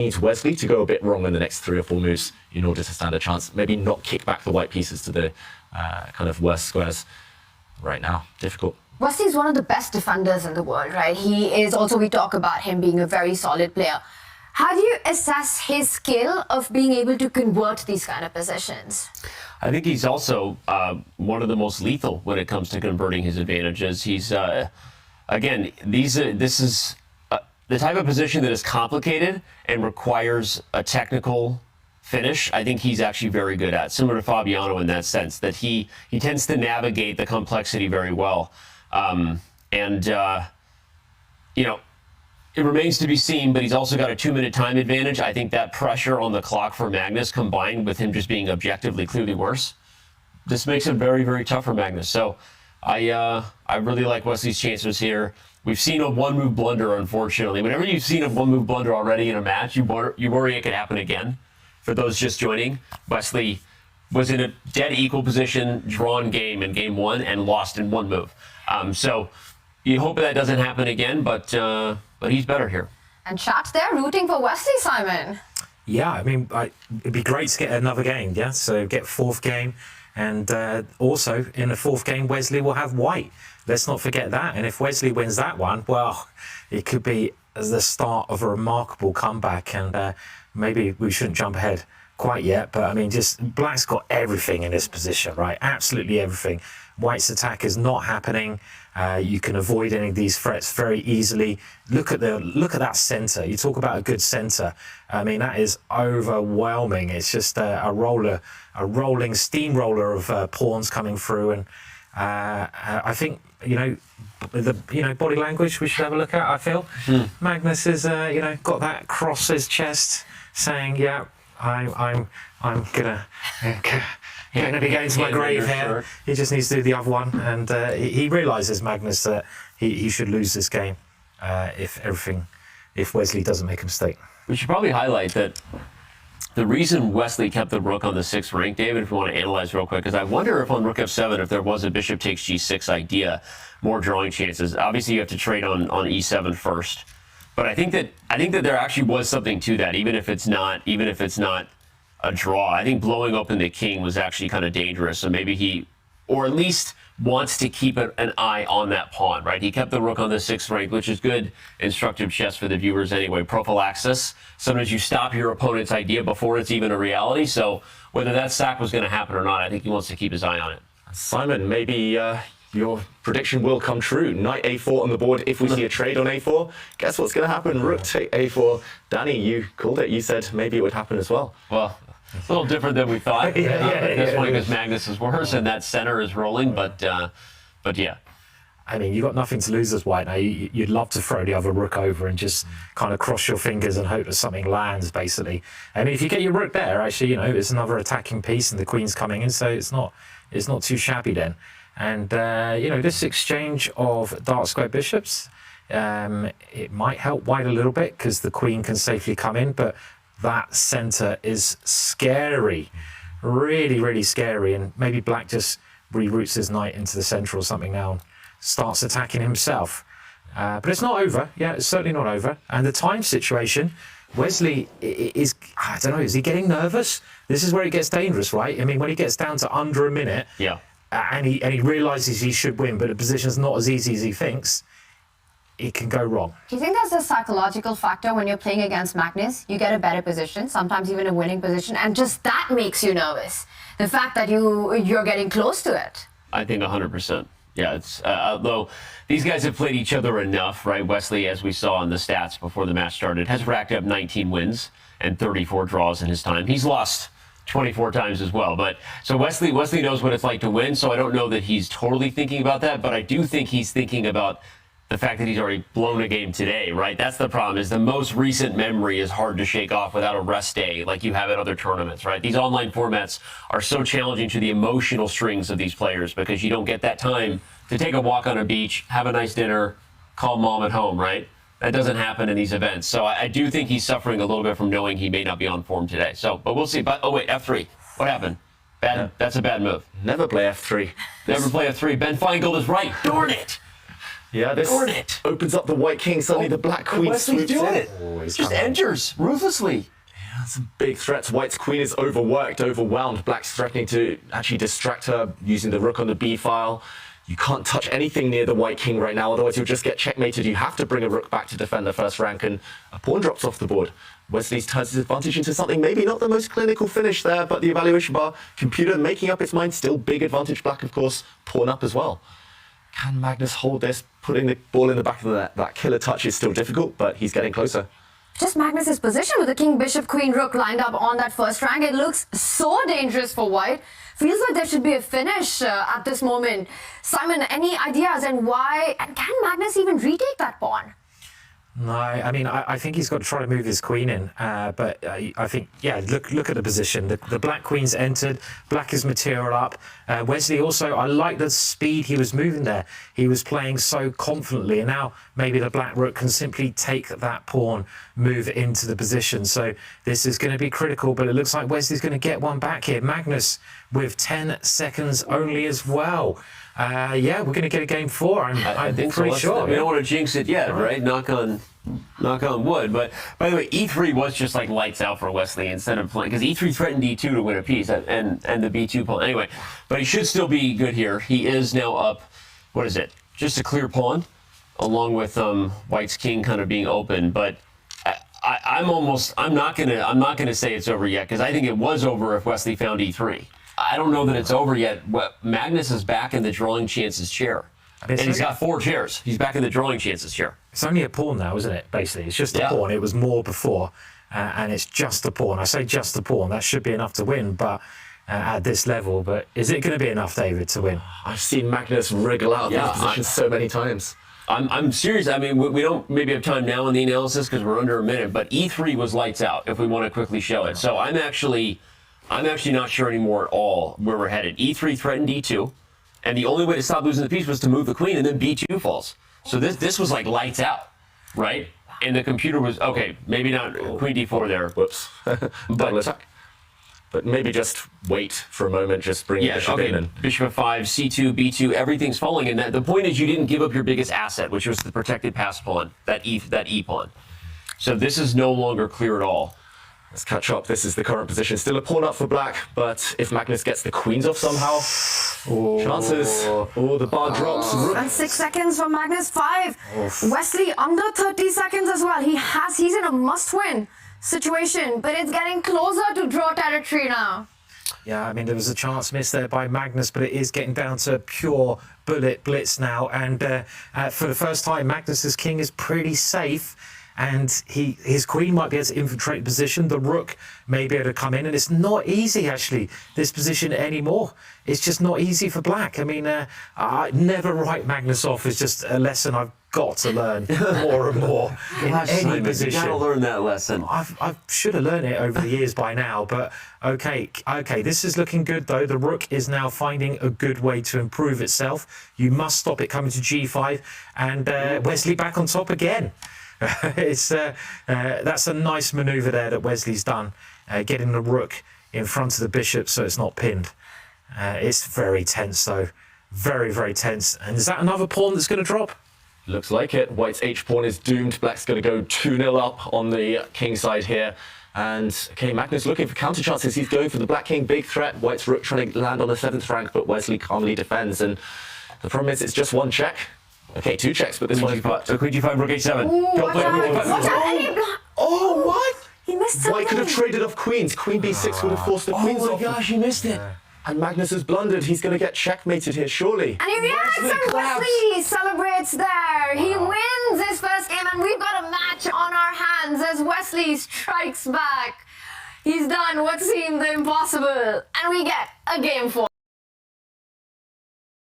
needs Wesley to go a bit wrong in the next 3 or 4 moves in order to stand a chance. Maybe not kick back the white pieces to the kind of worst squares right now. Difficult. Wesley is one of the best defenders in the world, right? He is also, we talk about him being a very solid player. How do you assess his skill of being able to convert these kind of positions? I think he's also one of the most lethal when it comes to converting his advantages. He's, again, this is the type of position that is complicated and requires a technical finish. I think he's actually very good at, similar to Fabiano in that sense, that he tends to navigate the complexity very well. You know, it remains to be seen, but he's also got a 2-minute time advantage. I think that pressure on the clock for Magnus, combined with him just being objectively clearly worse, this makes it very, very tough for Magnus. So I really like Wesley's chances here. We've seen a 1-move blunder, unfortunately. Whenever you've seen a 1-move blunder already in a match, you worry it could happen again. For those just joining, Wesley was in a dead equal position, drawn game in game 1, and lost in 1 move. So you hope that doesn't happen again, but he's better here. And chat there rooting for Wesley, Simon. Yeah, I mean, it'd be great to get another game, yeah? So get 4th game. And also, in the 4th game, Wesley will have white. Let's not forget that. And if Wesley wins that one, well, it could be the start of a remarkable comeback. And maybe we shouldn't jump ahead quite yet. But, I mean, just Black's got everything in this position, right? Absolutely everything. White's attack is not happening. You can avoid any of these threats very easily. Look at that center. You talk about a good center. I mean, that is overwhelming. It's just a rolling steamroller of pawns coming through. And I think, body language we should have a look at. I feel Magnus is got that across his chest, saying, "Yeah, I'm gonna." Going to be going to my grave here. He just needs to do the other one, and he realises, Magnus, that he should lose this game if Wesley doesn't make a mistake. We should probably highlight that the reason Wesley kept the rook on the 6th rank, David, if we want to analyze real quick, is I wonder if on rook f7, if there was a bishop takes g6 idea, more drawing chances. Obviously, you have to trade on e7 first, but I think that there actually was something to that, even if it's not a draw. I think blowing open the king was actually kind of dangerous. So maybe he, or at least wants to keep an eye on that pawn, right? He kept the rook on the 6th rank, which is good instructive chess for the viewers anyway. Prophylaxis. Sometimes you stop your opponent's idea before it's even a reality. So whether that sack was going to happen or not, I think he wants to keep his eye on it. Simon, maybe your prediction will come true. Knight a4 on the board if we see a trade on a4. Guess what's going to happen? Rook take a4. Danny, you called it. You said maybe it would happen as well. Well, it's a little different than we thought. At this point, because Magnus is worse and that center is rolling, but yeah. I mean, you've got nothing to lose as white now. You'd love to throw the other rook over and just kind of cross your fingers and hope that something lands, basically. And if you get your rook there, actually, it's another attacking piece and the queen's coming in, so it's not too shabby then. And, this exchange of dark square bishops, it might help white a little bit because the queen can safely come in, but that center is scary, really, really scary. And maybe Black just reroutes his knight into the center or something now and starts attacking himself. But it's not over. Yeah, it's certainly not over. And the time situation, Wesley is, I don't know, is he getting nervous? This is where it gets dangerous, right? I mean, when he gets down to under a minute, yeah, and he realizes he should win, but the position's not as easy as he thinks, it can go wrong. Do you think there's a psychological factor when you're playing against Magnus? You get a better position, sometimes even a winning position, and just that makes you nervous. The fact that you're getting close to it. I think 100%. Yeah, it's although these guys have played each other enough, right? Wesley, as we saw in the stats before the match started, has racked up 19 wins and 34 draws in his time. He's lost 24 times as well. But so Wesley knows what it's like to win. So I don't know that he's totally thinking about that, but I do think he's thinking about the fact that he's already blown a game today, right? That's the problem, is the most recent memory is hard to shake off without a rest day like you have at other tournaments, right? These online formats are so challenging to the emotional strings of these players because you don't get that time to take a walk on a beach, have a nice dinner, call mom at home, right? That doesn't happen in these events. So I do think he's suffering a little bit from knowing he may not be on form today. So, but we'll see. But, oh wait, F3. What happened? Bad. Yeah. That's a bad move. Never play F3. Never play F3. Ben Feingold is right. Darn it. Yeah, this Darn it. opens up the white king. Suddenly the black And queen Wesley's swoops doing in. it. Just enters ruthlessly. Some big threats. White's queen is overworked, overwhelmed. Black's threatening to actually distract her using the rook on the b file. You can't touch anything near the white king right now, otherwise you'll just get checkmated. You have to bring a rook back to defend the first rank, and a pawn drops off the board. Wesley's turns his advantage into something maybe not the most clinical finish there, but the evaluation bar, computer making up its mind, still big advantage black, of course, pawn up as well. Can Magnus hold this? Putting the ball in the back of the net, that killer touch is still difficult, but he's getting closer. Just Magnus's position with the king, bishop, queen, rook lined up on that first rank, it looks so dangerous for white. Feels like there should be a finish at this moment. Simon, any ideas and why? And can Magnus even retake that pawn? No, I mean, I think he's got to try to move his queen in, but I think, yeah, look at the position. The black queen's entered, black is material up. Wesley also, I like the speed he was moving there. He was playing so confidently, and now maybe the black rook can simply take that pawn, move into the position. So this is going to be critical, but it looks like Wesley's going to get one back here. Magnus with 10 seconds only as well. Yeah, we're going to get a game 4. I'm think pretty so. sure. We don't want to jinx it yet, right? Knock on wood. But by the way, e3 was just like lights out for Wesley instead of playing, because e3 threatened d2 to win a piece and the b2 pawn. Anyway, but he should still be good here. He is now up. What is it? Just a clear pawn, along with White's king kind of being open. But I'm not gonna say it's over yet, because I think it was over if Wesley found e3. I don't know that it's over yet. Magnus is back in the drawing chances chair. And he's got 4 chairs. He's back in the drawing chances chair. It's only a pawn now, isn't it, basically? It's just a pawn. It was more before, and it's just a pawn. I say just a pawn. That should be enough to win, but at this level. But is it going to be enough, David, to win? I've seen Magnus wriggle out of this position so many times. I'm serious. I mean, we don't maybe have time now in the analysis because we're under a minute, but e3 was lights out if we want to quickly show it. So I'm actually not sure anymore at all where we're headed. e3 threatened d2, and the only way to stop losing the piece was to move the queen, and then b2 falls. So this was like lights out, right? And the computer was, okay, maybe not queen d4 there. Whoops. Double attack. But maybe just wait for a moment, just bring bishop in. And Bishop f5, c2, b2, everything's falling. And the point is you didn't give up your biggest asset, which was the protected pass pawn, that e pawn. So this is no longer clear at all. Let's catch up. This is the current position. Still a pawn up for black, but if Magnus gets the queens off somehow, chances. Oh, the bar drops. And 6 seconds for Magnus, 5. Wesley under 30 seconds as well. He's in a must-win situation, but it's getting closer to draw territory now. Yeah, I mean, there was a chance missed there by Magnus, but it is getting down to pure bullet blitz now. And for the first time, Magnus's king is pretty safe. And his queen might be able to infiltrate the position. The rook may be able to come in. And it's not easy, actually, this position anymore. It's just not easy for black. I mean, never write Magnus off is just a lesson I've got to learn more and more in any position. You gotta learn that lesson. I should have learned it over the years by now. But okay, this is looking good, though. The rook is now finding a good way to improve itself. You must stop it coming to g5. And Wesley back on top again. That's a nice maneuver there that Wesley's done, getting the rook in front of the bishop so it's not pinned. It's very tense though, very, very tense. And is that another pawn that's going to drop? Looks like it. White's h pawn is doomed. Black's going to go 2-0 up on the king side here. And okay, Magnus looking for counter chances. He's going for the black king, big threat. White's rook trying to land on the 7th rank, but Wesley calmly defends. And the problem is it's just 1 check. Okay, 2 checks, but this one is blocked. So queen g5, rook h7. Watch out. Oh, what? He missed something. White could have traded off queens. Queen b6 would have forced the queens off. Oh my gosh, he missed it. And Magnus has blundered. He's going to get checkmated here, surely. And he reacts, and Wesley celebrates there. He wins his first game, and we've got a match on our hands as Wesley strikes back. He's done what seemed the impossible, and we get a game 4.